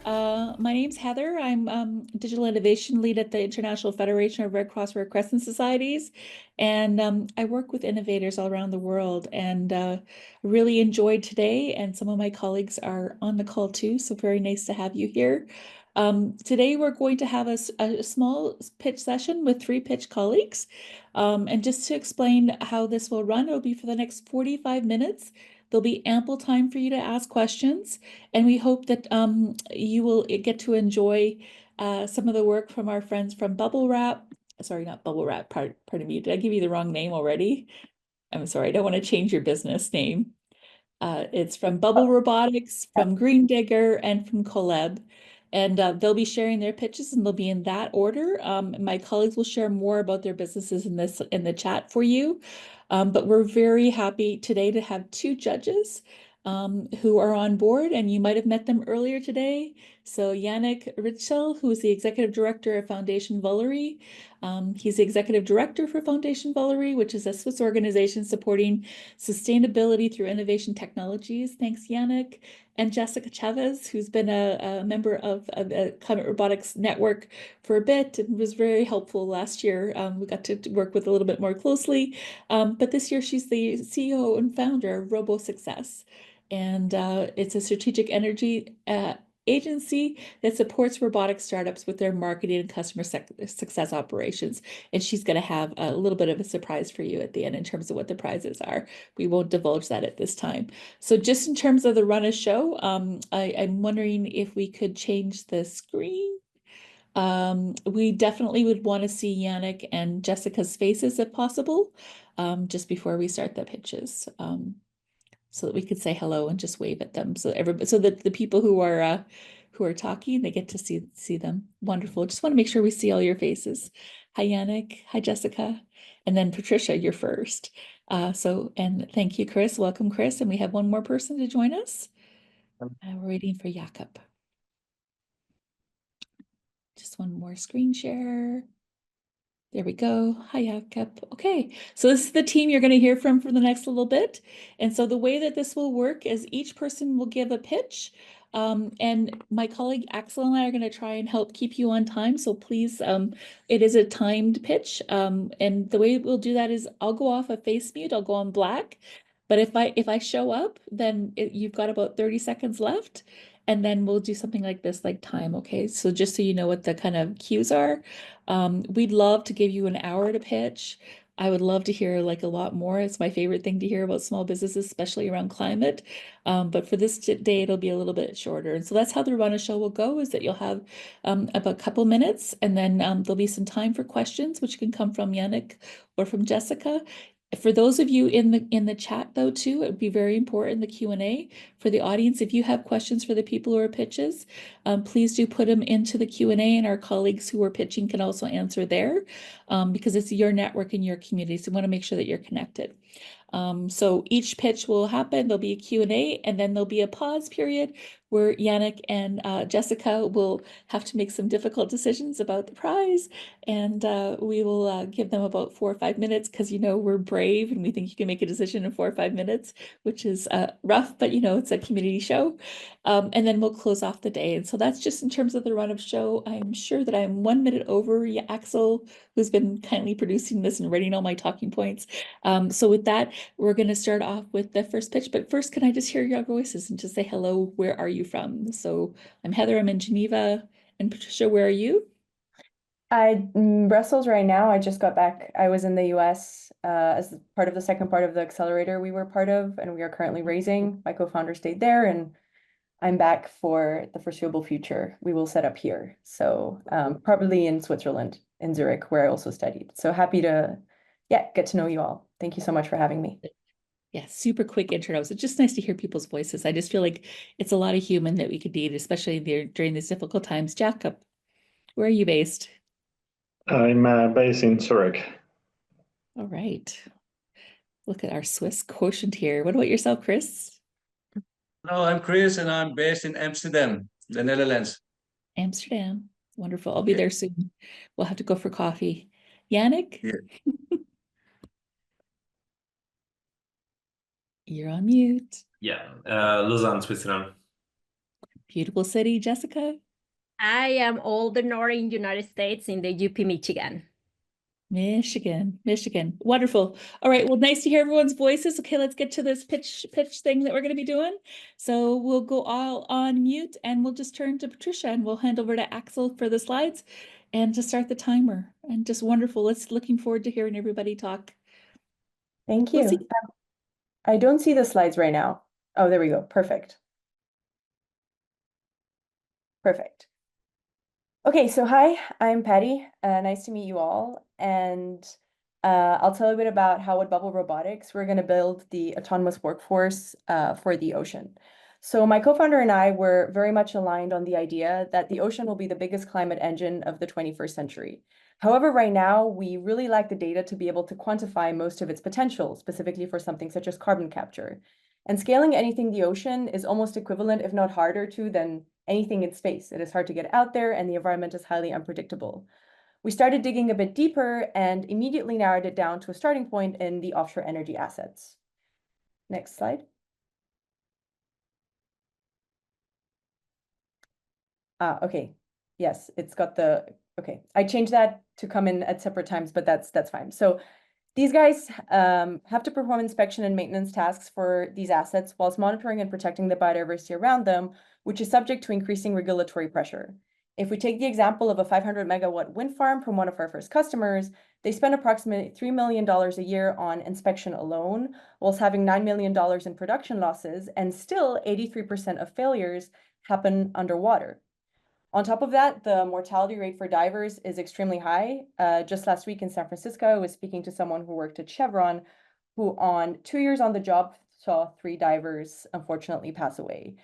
My name's Heather. I'm Digital Innovation Lead at the International Federation of Red Cross Red Crescent Societies. And I work with innovators all around the world and really enjoyed today. And some of my colleagues are on the call too. So very nice to have you here. Today we're going to have a small pitch session with three pitch colleagues. And just to explain how this will run, it'll be for the next 45 minutes. There'll be ample time for you to ask questions. And we hope that you will get to enjoy some of the work from our friends from Bubble Wrap. Sorry, not Bubble Wrap, pardon me. Did I give you the wrong name already? I'm sorry, I don't want to change your business name. It's from Bubble Robotics, from Green Digger, and from Kolbev. And they'll be sharing their pitches and they'll be in that order. My colleagues will share more about their businesses in the chat for you. But we're very happy today to have two judges who are on board, and you might have met them earlier today. So Yannick Ritschel, who is the Executive Director of Foundation Valerie. He's the Executive Director for Foundation Valerie, which is a Swiss organization supporting sustainability through innovation technologies. Thanks, Yannick. And Jessica Chavez, who's been a member of the Climate Robotics Network for a bit and was very helpful last year. We got to work with a little bit more closely. But this year, she's the CEO and founder of Robo and it's a strategic energy agency that supports robotic startups with their marketing and customer success operations. And she's going to have a little bit of a surprise for you at the end in terms of what the prizes are. We won't divulge that at this time. So just in terms of the run of show, I'm wondering if we could change the screen. We definitely would want to see Yannick and Jessica's faces if possible, just before we start the pitches. So that we could say hello and just wave at them. So everybody, so that the people who are talking, they get to see them. Wonderful. Just want to make sure we see all your faces. Hi, Yannick. Hi, Jessica. And then Patricia, you're first. And thank you, Chris. Welcome, Chris. And we have one more person to join us. We're waiting for Jakob. Just one more screen share. There we go. Hi, Jakob. Okay, so this is the team you're going to hear from for the next little bit. And so the way that this will work is each person will give a pitch. And my colleague Axel and I are going to try and help keep you on time. So please, it is a timed pitch. And the way we'll do that is I'll go off a face mute. I'll go on black. But if I show up, then you've got about 30 seconds left. And then we'll do something like this, like time. Okay, so just so you know what the kind of cues are. We'd love to give you an hour to pitch. I would love to hear like a lot more. It's my favorite thing to hear about small businesses, especially around climate. But for this day, it'll be a little bit shorter. And so that's how the run of show will go, is that you'll have about a couple minutes, and then there'll be some time for questions, which can come from Yannick or from Jessica. For those of you in the chat though too, it would be very important, the Q&A for the audience. If you have questions for the people who are pitches, please do put them into the Q&A, and our colleagues who are pitching can also answer there, because it's your network and your community. So we want to make sure that you're connected. So each pitch will happen. There'll be a Q&A, and then there'll be a pause period where Yannick and Jessica will have to make some difficult decisions about the prize. And we will give them about 4 or 5 minutes, because, we're brave and we think you can make a decision in 4 or 5 minutes, which is rough, but, it's a community show. And then we'll close off the day. And so that's just in terms of the run of show. I'm sure that I'm 1 minute over Axel, who's been kindly producing this and writing all my talking points. So with that, we're going to start off with the first pitch, but first, can I just hear your voices and just say hello? Where are you from? So I'm Heather, I'm in Geneva. And Patricia, where are you? I'm in Brussels right now. I just got back. I was in the US as part of the second part of the accelerator we were part of, and we are currently raising. My co-founder stayed there, and I'm back for the foreseeable future. We will set up here. So probably in Switzerland, in Zurich, where I also studied. So happy to, get to know you all. Thank you so much for having me. Yeah, super quick intros. It's just nice to hear people's voices. I just feel like it's a lot of human that we could need, especially during these difficult times. Jakob, where are you based? I'm based in Zurich. All right. Look at our Swiss quotient here. What about yourself, Chris? Hello, I'm Chris and I'm based in Amsterdam, the Netherlands. Amsterdam. Wonderful. I'll be there soon. We'll have to go for coffee. Yannick? Yeah. You're on mute. Yeah, Lausanne, Switzerland. Beautiful city, Jessica. I am all the northern United States in the UP, Michigan. Michigan. Wonderful. All right. Well, nice to hear everyone's voices. Okay, let's get to this pitch thing that we're going to be doing. So we'll go all on mute and we'll just turn to Patricia and we'll hand over to Axel for the slides and to start the timer. And just wonderful. Looking forward to hearing everybody talk. Thank We'll you. see. I don't see the slides right now. Oh, there we go. Perfect. Perfect. Okay, so hi, I'm Patty. Nice to meet you all. And I'll tell you a bit about how at Bubble Robotics, we're going to build the autonomous workforce for the ocean. So my co-founder and I were very much aligned on the idea that the ocean will be the biggest climate engine of the 21st century. However, right now, we really lack the data to be able to quantify most of its potential, specifically for something such as carbon capture. And scaling anything in the ocean is almost equivalent, if not harder to, than anything in space. It is hard to get out there and the environment is highly unpredictable. We started digging a bit deeper and immediately narrowed it down to a starting point in the offshore energy assets. Next slide. Okay. Yes, it's got the, okay. I changed that to come in at separate times, but that's fine. So these guys have to perform inspection and maintenance tasks for these assets whilst monitoring and protecting the biodiversity around them, which is subject to increasing regulatory pressure. If we take the example of a 500 megawatt wind farm from one of our first customers, they spend approximately $3 million a year on inspection alone, whilst having $9 million in production losses, and still 83% of failures happen underwater. On top of that, the mortality rate for divers is extremely high. Just last week in San Francisco, I was speaking to someone who worked at Chevron, who on 2 years on the job saw 3 divers unfortunately pass away.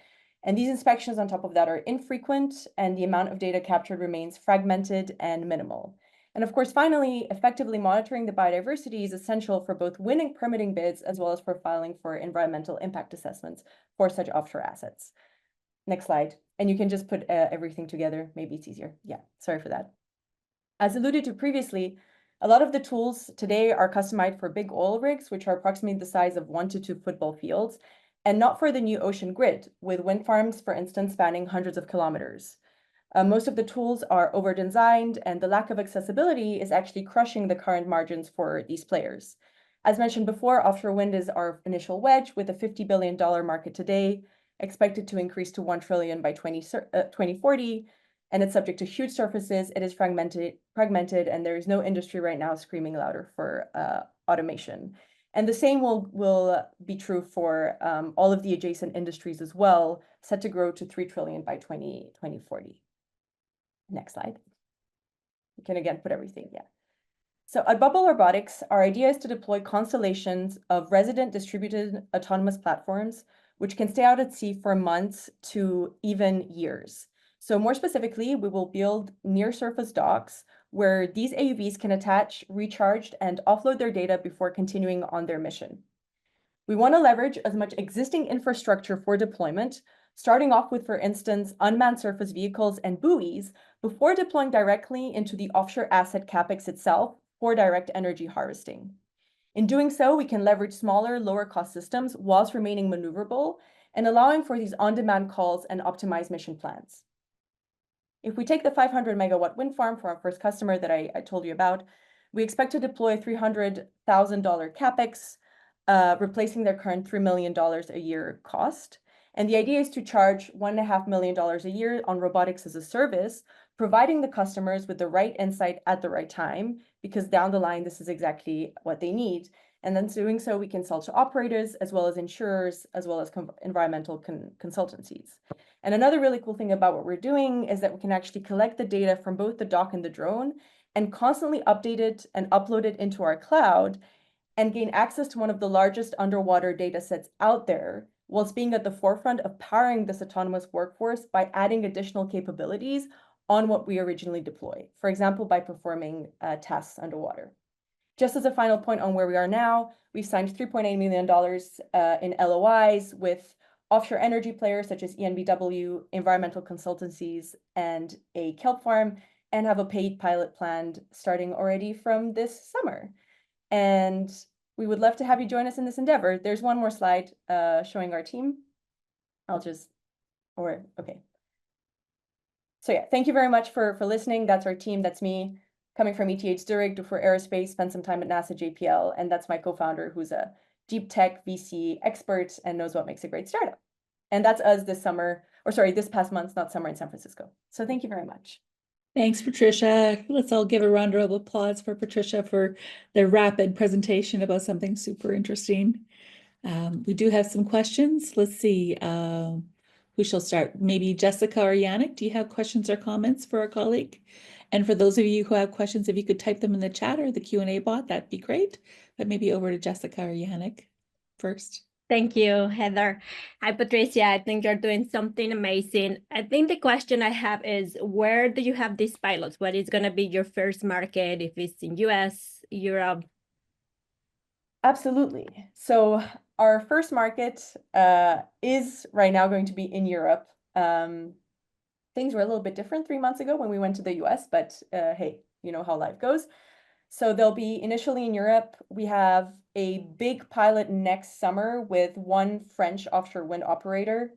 And these inspections on top of that are infrequent, and the amount of data captured remains fragmented and minimal. And of course, finally, effectively monitoring the biodiversity is essential for both winning permitting bids as well as for filing for environmental impact assessments for such offshore assets. Next slide. And you can just put everything together. Maybe it's easier. Yeah, sorry for that. As alluded to previously, a lot of the tools today are customized for big oil rigs, which are approximately the size of 1 to 2 football fields, and not for the new ocean grid, with wind farms, for instance, spanning hundreds of kilometers. Most of the tools are over-designed, and the lack of accessibility is actually crushing the current margins for these players. As mentioned before, offshore wind is our initial wedge, with a $50 billion market today, expected to increase to 1 trillion by 2040, and it's subject to huge surfaces. It is fragmented, and there is no industry right now screaming louder for automation. And the same will be true for all of the adjacent industries as well, set to grow to 3 trillion by 2040. Next slide. You can again put everything, yeah. So at Bubble Robotics, our idea is to deploy constellations of resident distributed autonomous platforms which can stay out at sea for months to even years. So more specifically, we will build near-surface docks where these AUVs can attach, recharge, and offload their data before continuing on their mission. We want to leverage as much existing infrastructure for deployment, starting off with, for instance, unmanned surface vehicles and buoys, before deploying directly into the offshore asset CapEx itself for direct energy harvesting. In doing so, we can leverage smaller, lower-cost systems whilst remaining maneuverable and allowing for these on-demand calls and optimized mission plans. If we take the 500 megawatt wind farm for our first customer that I told you about, we expect to deploy $300,000 CapEx, replacing their current $3 million a year cost. And the idea is to charge $1.5 million a year on robotics as a service, providing the customers with the right insight at the right time, because down the line, this is exactly what they need. And then doing so, we can sell to operators, as well as insurers, as well as environmental consultancies. And another really cool thing about what we're doing is that we can actually collect the data from both the dock and the drone and constantly update it and upload it into our cloud and gain access to one of the largest underwater data sets out there, whilst being at the forefront of powering this autonomous workforce by adding additional capabilities on what we originally deployed, for example, by performing tasks underwater. Just as a final point on where we are now, we've signed $3.8 million in LOIs with offshore energy players such as EnBW, environmental consultancies, and a kelp farm, and have a paid pilot planned starting already from this summer. And we would love to have you join us in this endeavor. There's one more slide showing our team. Okay. So yeah, thank you very much for listening. That's our team. That's me coming from ETH Zurich for aerospace, spent some time at NASA JPL, and that's my co-founder who's a deep tech VC expert and knows what makes a great startup. And that's us this summer, or sorry, this past month, not summer in San Francisco. So thank you very much. Thanks, Patricia. Let's all give a round of applause for Patricia for their rapid presentation about something super interesting. We do have some questions. Let's see. Who shall start? Maybe Jessica or Yannick. Do you have questions or comments for our colleague? And for those of you who have questions, if you could type them in the chat or the Q&A bot, that'd be great. But maybe over to Jessica or Yannick first. Thank you, Heather. Hi, Patricia. I think you're doing something amazing. I think the question I have is, where do you have these pilots? What is going to be your first market, if it's in US, Europe? Absolutely. So our first market is right now going to be in Europe. Things were a little bit different 3 months ago when we went to the US, but hey, you know how life goes. So they'll be initially in Europe. We have a big pilot next summer with one French offshore wind operator,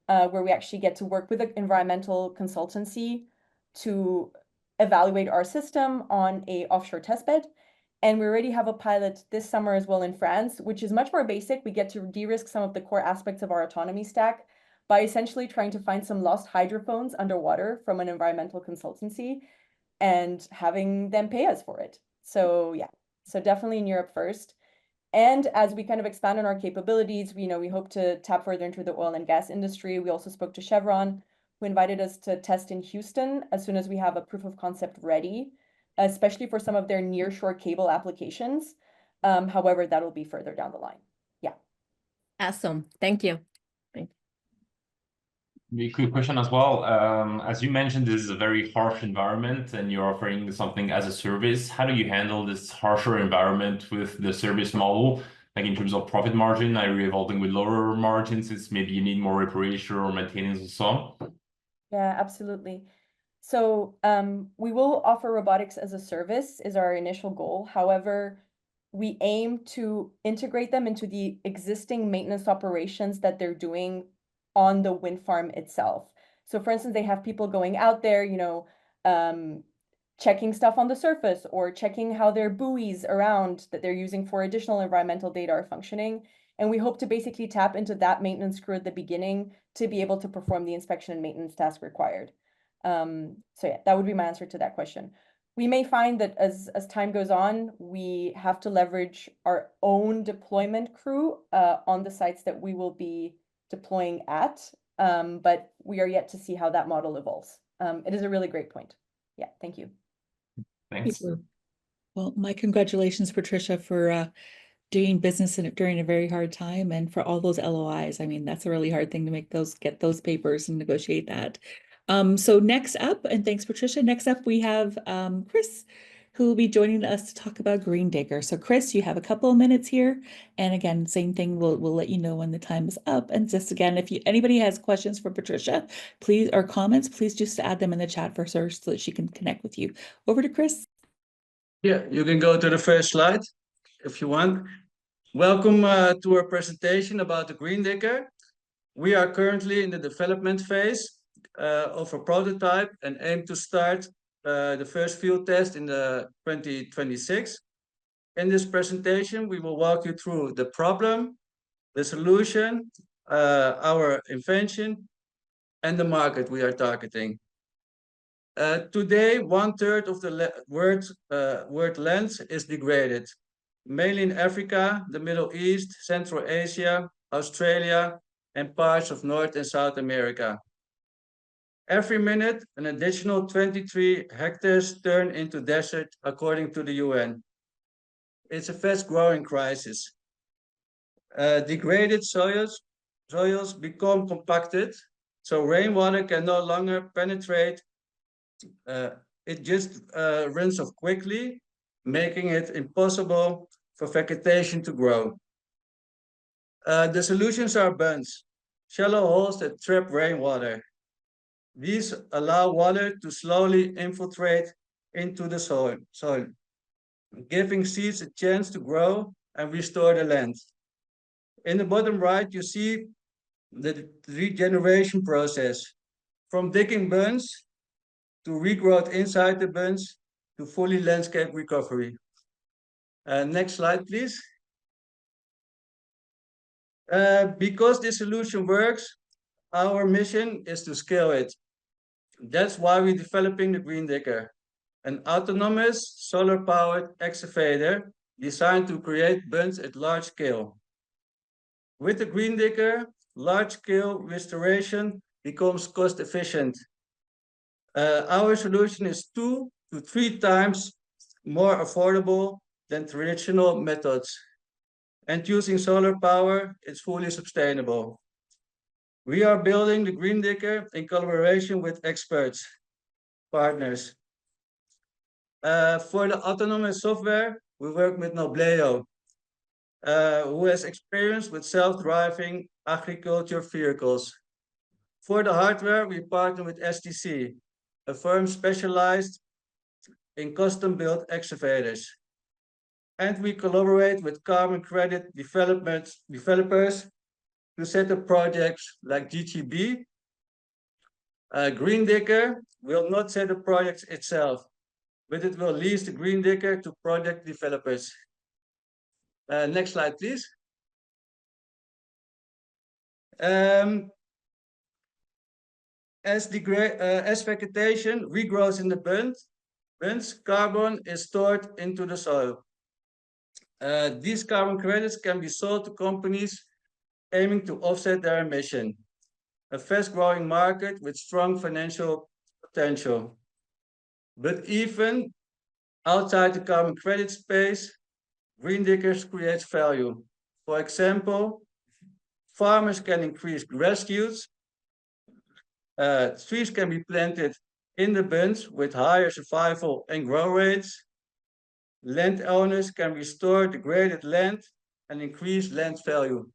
where we actually get to work with an environmental consultancy to evaluate our system on a offshore testbed. And we already have a pilot this summer as well in France, which is much more basic. We get to de-risk some of the core aspects of our autonomy stack by essentially trying to find some lost hydrophones underwater from an environmental consultancy and having them pay us for it. So yeah, so definitely in Europe first. And as we kind of expand on our capabilities, we hope to tap further into the oil and gas industry. We also spoke to Chevron, who invited us to test in Houston as soon as we have a proof of concept ready, especially for some of their nearshore cable applications. However, that'll be further down the line. Yeah. Awesome. Thank you. A quick question as well. As you mentioned, this is a very harsh environment and you're offering something as a service. How do you handle this harsher environment with the service model? Like in terms of profit margin, are you evolving with lower margins? It's maybe you need more reparation or maintenance and so on? Yeah, absolutely. So we will offer robotics as a service is our initial goal. However, we aim to integrate them into the existing maintenance operations that they're doing on the wind farm itself. So for instance, they have people going out there, checking stuff on the surface or checking how their buoys around that they're using for additional environmental data are functioning. And we hope to basically tap into that maintenance crew at the beginning to be able to perform the inspection and maintenance task required. So yeah, that would be my answer to that question. We may find that as time goes on, we have to leverage our own deployment crew on the sites that we will be deploying at, but we are yet to see how that model evolves. It is a really great point. Yeah, thank you. Thanks. Well, my congratulations, Patricia, for doing business during a very hard time and for all those LOIs. I mean, that's a really hard thing to get those papers and negotiate that. So next up, and thanks, Patricia. Next up, we have Chris, who will be joining us to talk about Green Digger. So Chris, you have a couple of minutes here. And again, same thing, we'll let you know when the time is up. And just again, if anybody has questions for Patricia, please, or comments, please just add them in the chat for her so that she can connect with you. Over to Chris. Yeah, you can go to the first slide if you want. Welcome to our presentation about the Green Digger. We are currently in the development phase of a prototype and aim to start the first field test in the 2026. In this presentation, we will walk you through the problem, the solution, our invention, and the market we are targeting. Today, 1/3 of the word land is degraded, mainly in Africa, the Middle East, Central Asia, Australia, and parts of North and South America. Every minute, an additional 23 hectares turn into desert, according to the UN. It's a fast-growing crisis. Degraded soils become compacted, so rainwater can no longer penetrate. It just runs off quickly, making it impossible for vegetation to grow. The solutions are bunds, shallow holes that trap rainwater. These allow water to slowly infiltrate into the soil, giving seeds a chance to grow and restore the land. In the bottom right, you see the regeneration process. From digging bunds, to regrowth inside the bunch to fully landscape recovery. Next slide, please. Because this solution works, our mission is to scale it. That's why we're developing the Green Digger, an autonomous solar-powered excavator designed to create bunds at large scale. With the Green Digger, large-scale restoration becomes cost-efficient. Our solution is 2 to 3 times more affordable than traditional methods. And using solar power, it's fully sustainable. We are building the Green Digger in collaboration with experts, partners. For the autonomous software, we work with Nobleo, who has experience with self-driving agriculture vehicles. For the hardware, we partner with STC, a firm specialized in custom-built excavators. And we collaborate with carbon credit developers to set up projects like GGB. Green Digger will not set up projects itself, but it will lease the Green Digger to project developers. Next slide, please. As vegetation regrows in the bunds, carbon is stored into the soil. These carbon credits can be sold to companies aiming to offset their emission, a fast-growing market with strong financial potential. But even outside the carbon credit space, Green Diggers create value. For example, farmers can increase grass yields, trees can be planted in the bunds with higher survival and grow rates. Landowners can restore degraded land and increase land value.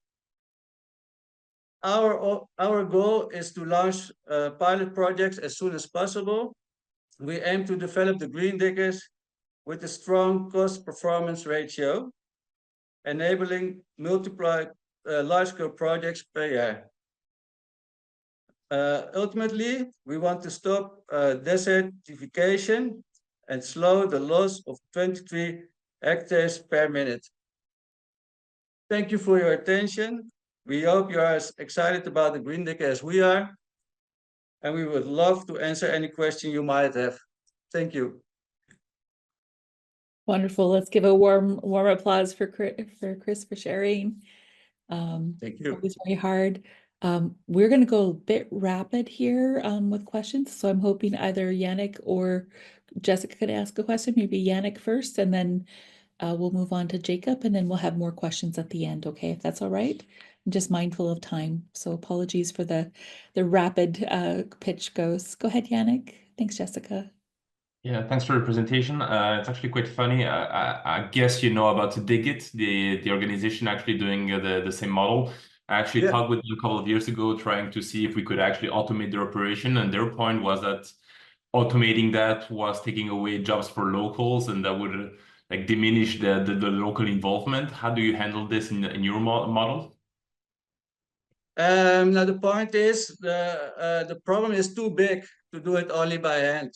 Our goal is to launch pilot projects as soon as possible. We aim to develop the Green Diggers with a strong cost-performance ratio, enabling multiple large-scale projects per year. Ultimately, we want to stop desertification and slow the loss of 23 hectares per minute. Thank you for your attention. We hope you are as excited about the Green Digger as we are, and we would love to answer any question you might have. Thank you. Wonderful. Let's give a warm applause for Chris for sharing. Thank you. Always very hard. We're going to go a bit rapid here with questions. So I'm hoping either Yannick or Jessica could ask a question. Maybe Yannick first, and then we'll move on to Jacob, and then we'll have more questions at the end. Okay, if that's all right. I'm just mindful of time, so apologies for the rapid pitch goes. Go ahead, Yannick. Thanks, Jessica. Yeah, thanks for the presentation. It's actually quite funny. I guess you know about Digit, the organization actually doing the same model. I actually talked with them a couple of years ago, trying to see if we could actually automate their operation, and their point was that automating that was taking away jobs for locals, and that would like diminish the local involvement. How do you handle this in your model? Now the point is the problem is too big to do it only by hand.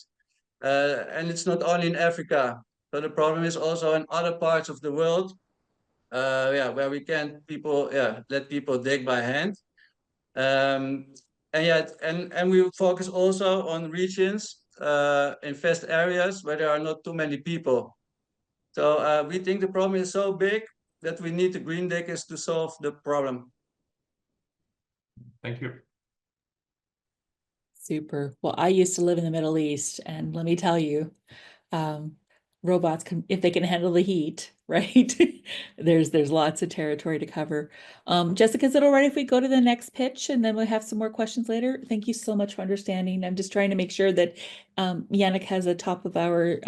And it's not only in Africa. So the problem is also in other parts of the world, where we can't let people dig by hand. And we focus also on regions in vast areas where there are not too many people. So we think the problem is so big that we need the Green Diggers to solve the problem. Thank you. Super. Well, I used to live in the Middle East, and let me tell you, robots can, if they can handle the heat, right? There's lots of territory to cover. Jessica, is it all right if we go to the next pitch and then we'll have some more questions later? Thank you so much for understanding. I'm just trying to make sure that Yannick has a top of our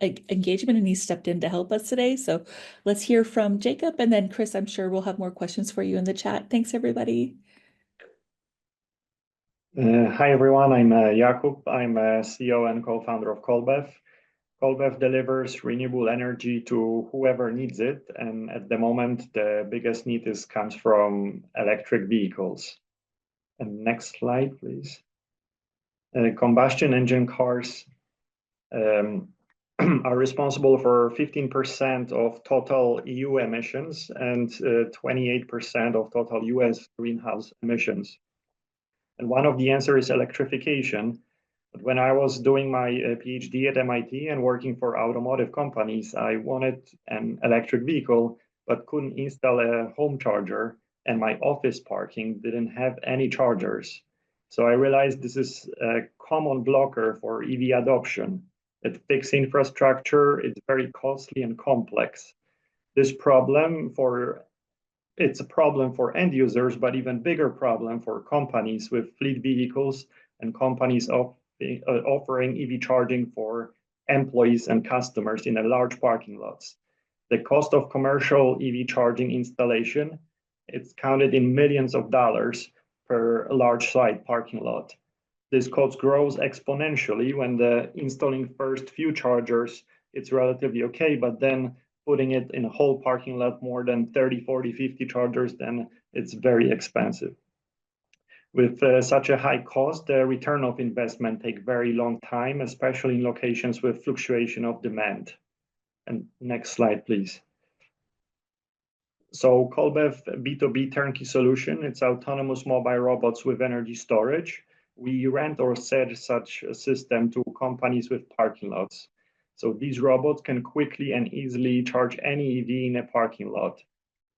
engagement, and he stepped in to help us today. So let's hear from Jacob, and then Chris, I'm sure we'll have more questions for you in the chat. Thanks, everybody. Hi, everyone. I'm Jakub. I'm CEO and co-founder of Kolbev. Kolbev delivers renewable energy to whoever needs it, and at the moment, the biggest need comes from electric vehicles. And next slide, please. Combustion engine cars are responsible for 15% of total EU emissions and 28% of total US greenhouse emissions. And one of the answers is electrification. But when I was doing my PhD at MIT and working for automotive companies, I wanted an electric vehicle, but couldn't install a home charger, and my office parking didn't have any chargers. So I realized this is a common blocker for EV adoption. It fixed infrastructure, it's very costly and complex. It's a problem for end users, but even bigger problem for companies with fleet vehicles and companies offering EV charging for employees and customers in a large parking lots. The cost of commercial EV charging installation, it's counted in millions of dollars per large site parking lot. This cost grows exponentially when the installing first few chargers, it's relatively okay, but then putting it in a whole parking lot, more than 30, 40, 50 chargers, then it's very expensive. With such a high cost, the return of investment take very long time, especially in locations with fluctuation of demand. And next slide, please. So Kolbev B2B turnkey solution, it's autonomous mobile robots with energy storage. We rent or sell such a system to companies with parking lots. So these robots can quickly and easily charge any EV in a parking lot.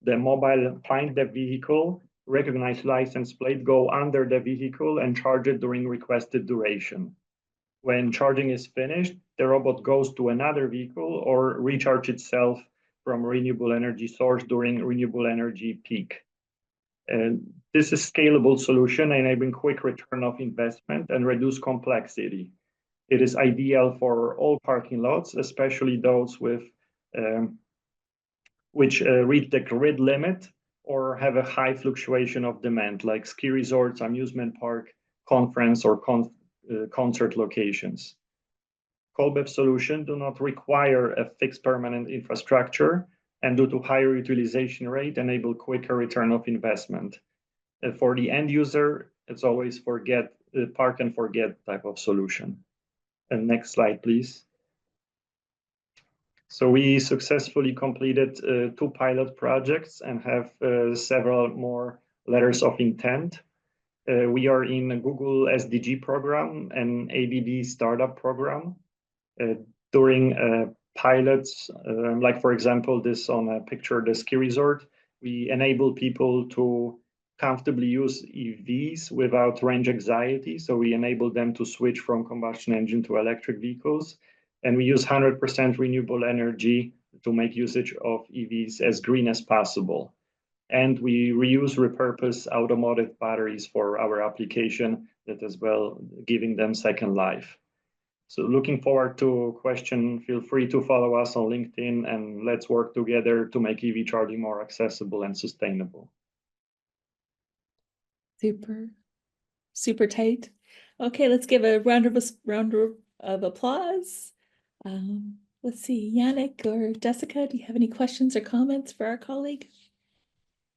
The mobile find the vehicle, recognize license plate, go under the vehicle and charge it during requested duration. When charging is finished, the robot goes to another vehicle or recharge itself from renewable energy source during renewable energy peak. And this is scalable solution enabling quick return of investment and reduce complexity. It is ideal for all parking lots, especially those with which reach the grid limit or have a high fluctuation of demand, like ski resorts, amusement park, conference or concert locations. Kolbev solution do not require a fixed permanent infrastructure, and due to higher utilization rate, enable quicker return of investment. For the end user, it's always park and forget type of solution. And next slide, please. So we successfully completed 2 pilot projects and have several more letters of intent. We are in a Google SDG program and ABB startup program. During pilots, like for example, this on a picture, the ski resort, we enable people to comfortably use EVs without range anxiety. So we enable them to switch from combustion engine to electric vehicles. And we use 100% renewable energy to make usage of EVs as green as possible. And we repurpose automotive batteries for our application, that as well giving them second life. So looking forward to question, feel free to follow us on LinkedIn and let's work together to make EV charging more accessible and sustainable. Super tight. Okay, let's give a round of applause. Let's see, Yannick or Jessica, do you have any questions or comments for our colleague?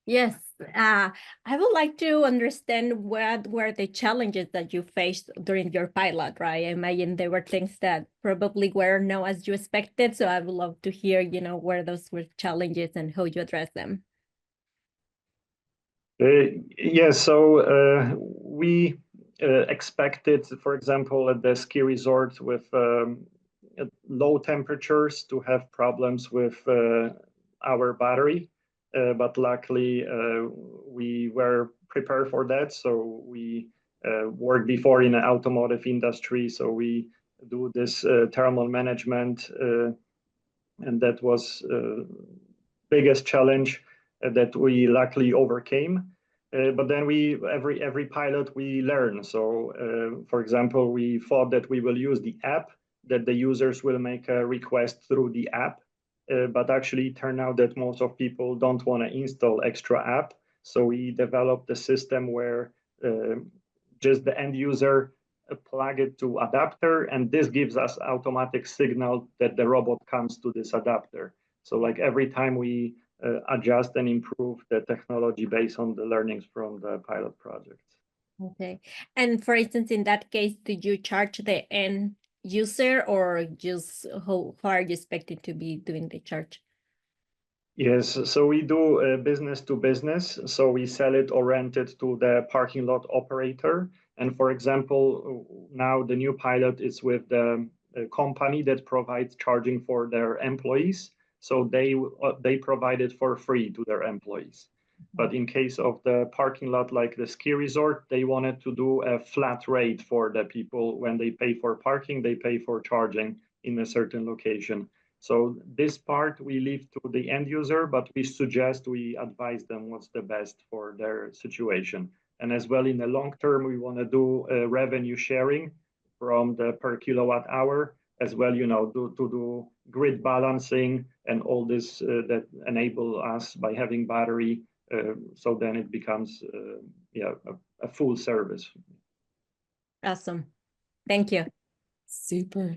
Yes, I would like to understand what were the challenges that you faced during your pilot, right? I imagine there were things that probably were not as you expected. So I would love to hear, where those were challenges and how you addressed them. Yes, so we expected, for example, at the ski resort with low temperatures to have problems with our battery. But luckily, we were prepared for that. So we worked before in the automotive industry. So we do this thermal management. And that was biggest challenge that we luckily overcame. But then every pilot we learn. So for example, we thought that we will use the app, that the users will make a request through the app. But actually it turned out that most of people don't want to install extra app. So we developed a system where just the end user plug it to adapter, and this gives us automatic signal that the robot comes to this adapter. So like every time we adjust and improve the technology based on the learnings from the pilot projects. Okay. And for instance, in that case, did you charge the end user or just how are you expecting to be doing the charge? Yes, so we do business to business. So we sell it or rent it to the parking lot operator. And for example, now the new pilot is with the company that provides charging for their employees. So they provide it for free to their employees. But in case of the parking lot, like the ski resort, they wanted to do a flat rate for the people. When they pay for parking, they pay for charging in a certain location. So this part we leave to the end user, but we advise them what's the best for their situation. And as well, in the long term, we want to do revenue sharing from the per kilowatt hour as well, to do grid balancing and all this that enable us by having battery. So then it becomes a full service. Awesome. Thank you. Super.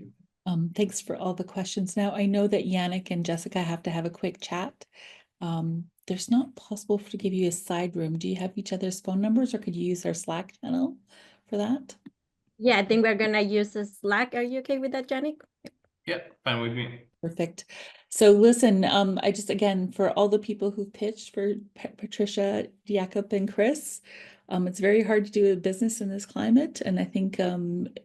Thanks for all the questions. Now, I know that Yannick and Jessica have to have a quick chat. There's not possible to give you a side room. Do you have each other's phone numbers or could you use our Slack channel for that? Yeah, I think we're gonna use a Slack. Are you okay with that, Janik? Yeah, fine with me. Perfect. So listen, I just, again, for all the people who pitched for Patricia, Jakob, and Chris, it's very hard to do a business in this climate. And I think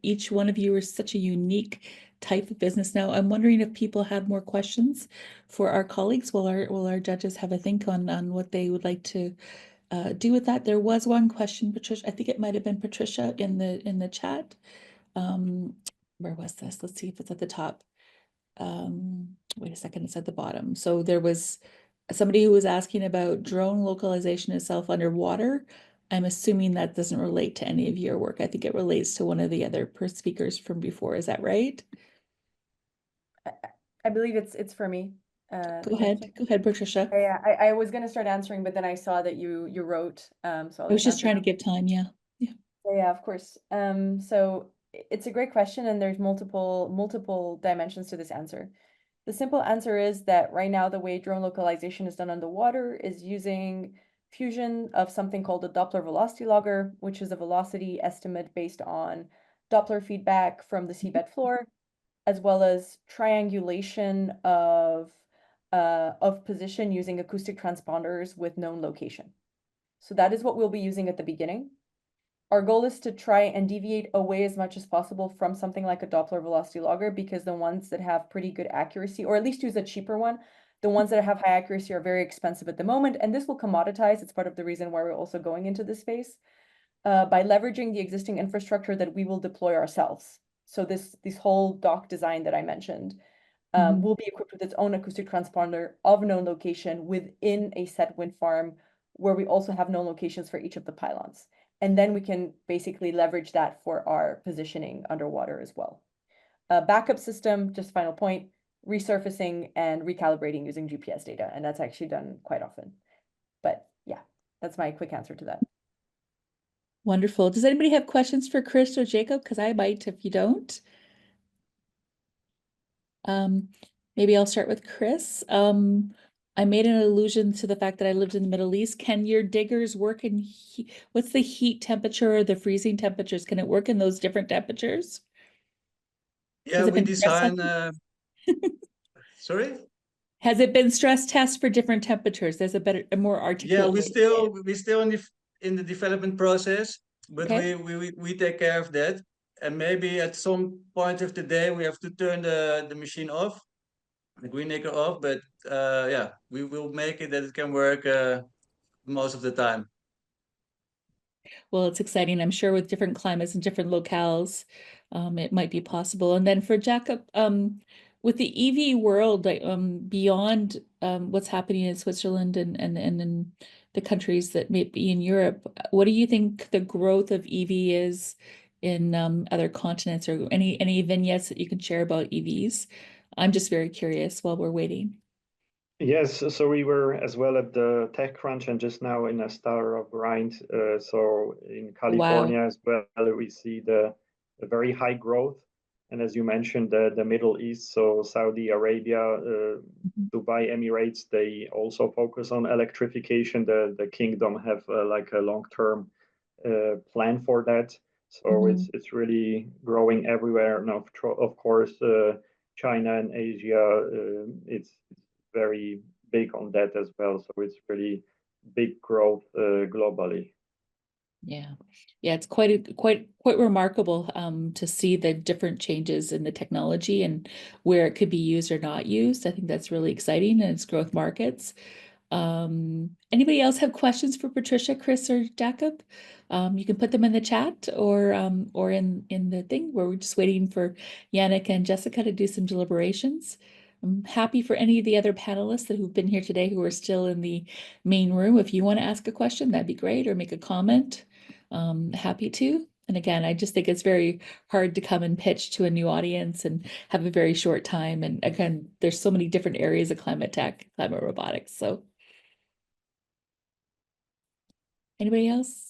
each one of you is such a unique type of business. Now, I'm wondering if people have more questions for our colleagues. Will our judges have a think on what they would like to do with that? There was one question, Patricia, I think it might have been Patricia in the chat. Where was this? Let's see if it's at the top. Wait a second, it's at the bottom. So there was somebody who was asking about drone localization itself underwater. I'm assuming that doesn't relate to any of your work. I think it relates to one of the other speakers from before. Is that right? I believe it's for me. Go ahead, Patricia. Yeah, I was gonna start answering, but then I saw that you wrote, so I was just trying to give time, yeah. Yeah, of course. So it's a great question, and there's multiple dimensions to this answer. The simple answer is that right now the way drone localization is done underwater is using fusion of something called a Doppler velocity logger, which is a velocity estimate based on Doppler feedback from the seabed floor, as well as triangulation of position using acoustic transponders with known location. So that is what we'll be using at the beginning. Our goal is to try and deviate away as much as possible from something like a Doppler velocity logger, because the ones that have pretty good accuracy, or at least use a cheaper one, the ones that have high accuracy are very expensive at the moment, and this will commoditize. It's part of the reason why we're also going into this space by leveraging the existing infrastructure that we will deploy ourselves. So this whole dock design that I mentioned will be equipped with its own acoustic transponder of known location within a set wind farm, where we also have known locations for each of the pylons. And then we can basically leverage that for our positioning underwater as well. Backup system, just final point, resurfacing and recalibrating using GPS data. And that's actually done quite often. But yeah, that's my quick answer to that. Wonderful. Does anybody have questions for Chris or Jacob? Because I might if you don't. Maybe I'll start with Chris. I made an allusion to the fact that I lived in the Middle East. Can your diggers work in what's the heat temperature or the freezing temperatures? Can it work in those different temperatures? Yeah, we design. Sorry. Has it been stress test for different temperatures? There's a more articulate. Yeah, we still in the development process, but okay. we take care of that. And maybe at some point of the day we have to turn the machine off, the GreenAcre off. But yeah, we will make it that it can work most of the time. Well, it's exciting. I'm sure with different climates and different locales, it might be possible. And then for Jakob, with the EV world, beyond what's happening in Switzerland and in the countries that may be in Europe, what do you think the growth of EV is in other continents, or any vignettes that you can share about EVs? I'm just very curious while we're waiting. Yes, so we were as well at the TechCrunch and just now in a Star of Grind. So in California as well, we see the very high growth. And as you mentioned, the Middle East, so Saudi Arabia, Dubai, Emirates, they also focus on electrification. The kingdom have like a long-term plan for that. So it's really growing everywhere. And of course, China and Asia, it's very big on that as well. So it's really big growth globally. Yeah, it's quite remarkable to see the different changes in the technology and where it could be used or not used. I think that's really exciting, and it's growth markets. Anybody else have questions for Patricia, Chris, or Jakob? You can put them in the chat or in the thing where we're just waiting for Yannick and Jessica to do some deliberations. I'm happy for any of the other panelists that who've been here today who are still in the main room. If you want to ask a question, that'd be great, or make a comment. Happy to. And again, I just think it's very hard to come and pitch to a new audience and have a very short time. And again, there's so many different areas of climate tech, climate robotics. So anybody else?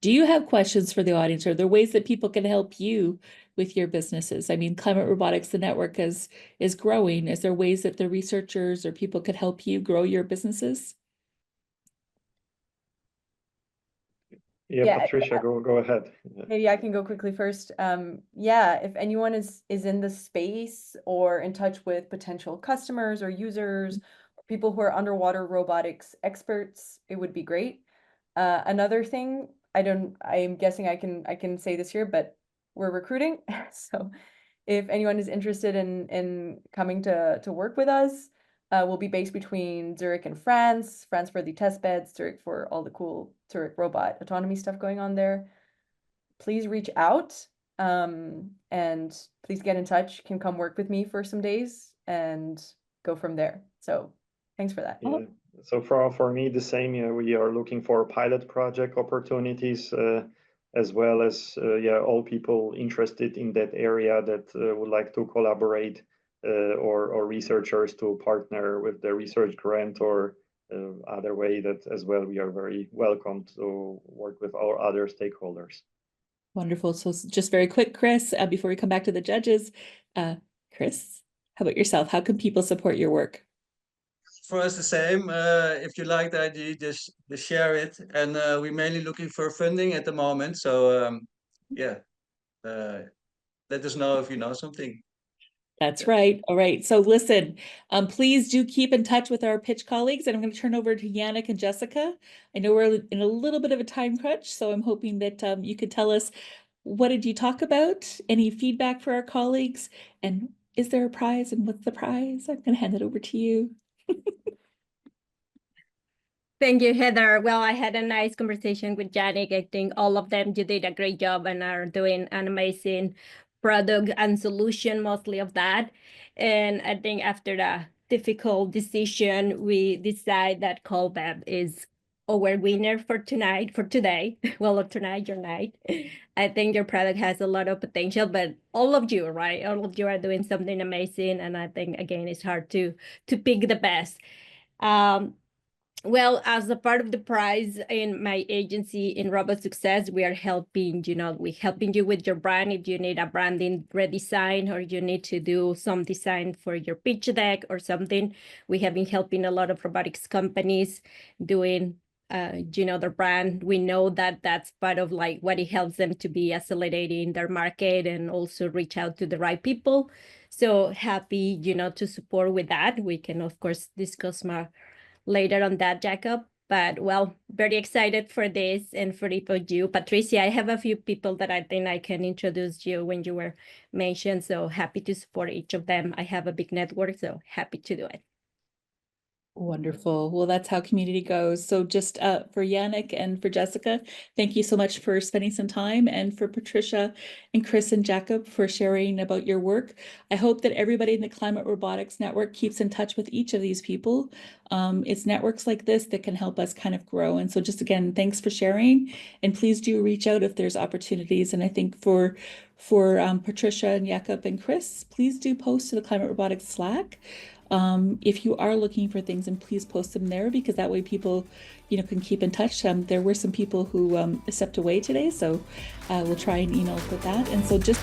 Do you have questions for the audience? Are there ways that people can help you with your businesses? I mean, Climate Robotics, the network is growing. Is there ways that the researchers or people could help you grow your businesses? Yeah, Patricia, go ahead. Maybe I can go quickly first. Yeah, if anyone is in the space or in touch with potential customers or users, or people who are underwater robotics experts, it would be great. Another thing, I'm guessing I can say this here, but we're recruiting. So if anyone is interested in coming to work with us, we'll be based between Zurich and France for the test beds, Zurich for all the cool Zurich robot autonomy stuff going on there. Please reach out, and please get in touch. Can come work with me for some days and go from there. So thanks for that. Yeah. So for me, the same. We are looking for pilot project opportunities, as well as all people interested in that area that would like to collaborate, or researchers to partner with the research grant or other way that as well. We are very welcome to work with our other stakeholders. Wonderful. So just very quick, Chris, before we come back to the judges, Chris, how about yourself? How can people support your work? For us, the same. If you like the idea, just share it. And we're mainly looking for funding at the moment. So let us know if you know something. That's right. All right. So listen, please do keep in touch with our pitch colleagues. And I'm going to turn over to Yannick and Jessica. I know we're in a little bit of a time crunch, so I'm hoping that you could tell us, what did you talk about? Any feedback for our colleagues? And is there a prize? And what's the prize? I'm going to hand it over to you. Thank you, Heather. Well, I had a nice conversation with Yannick. I think all of them, you did a great job and are doing an amazing product and solution, mostly of that. And I think after the difficult decision, we decide that Kolbev is our winner for today. Well, tonight, your night. I think your product has a lot of potential, but all of you, right? All of you are doing something amazing. And I think, again, it's hard to pick the best. Well, as a part of the prize in my agency in Robot Success, we are helping, we're helping you with your brand. If you need a branding redesign or you need to do some design for your pitch deck or something, we have been helping a lot of robotics companies doing, their brand. We know that that's part of like what it helps them to be accelerating their market and also reach out to the right people. So happy, to support with that. We can, of course, discuss more later on that, Jakob. But well, very excited for this and for you. Patricia, I have a few people that I think I can introduce you when you were mentioned. So happy to support each of them. I have a big network, so happy to do it. Wonderful. Well, that's how community goes. So just for Yannick and for Jessica, thank you so much for spending some time, and for Patricia and Chris and Jakob for sharing about your work. I hope that everybody in the Climate Robotics Network keeps in touch with each of these people. It's networks like this that can help us kind of grow. And so just again, thanks for sharing, and please do reach out if there's opportunities. And I think for Patricia and Jakob and Chris, please do post to the Climate Robotics Slack. If you are looking for things, and please post them there, because that way people, can keep in touch. There were some people who stepped away today, so we'll try and email with that. And so just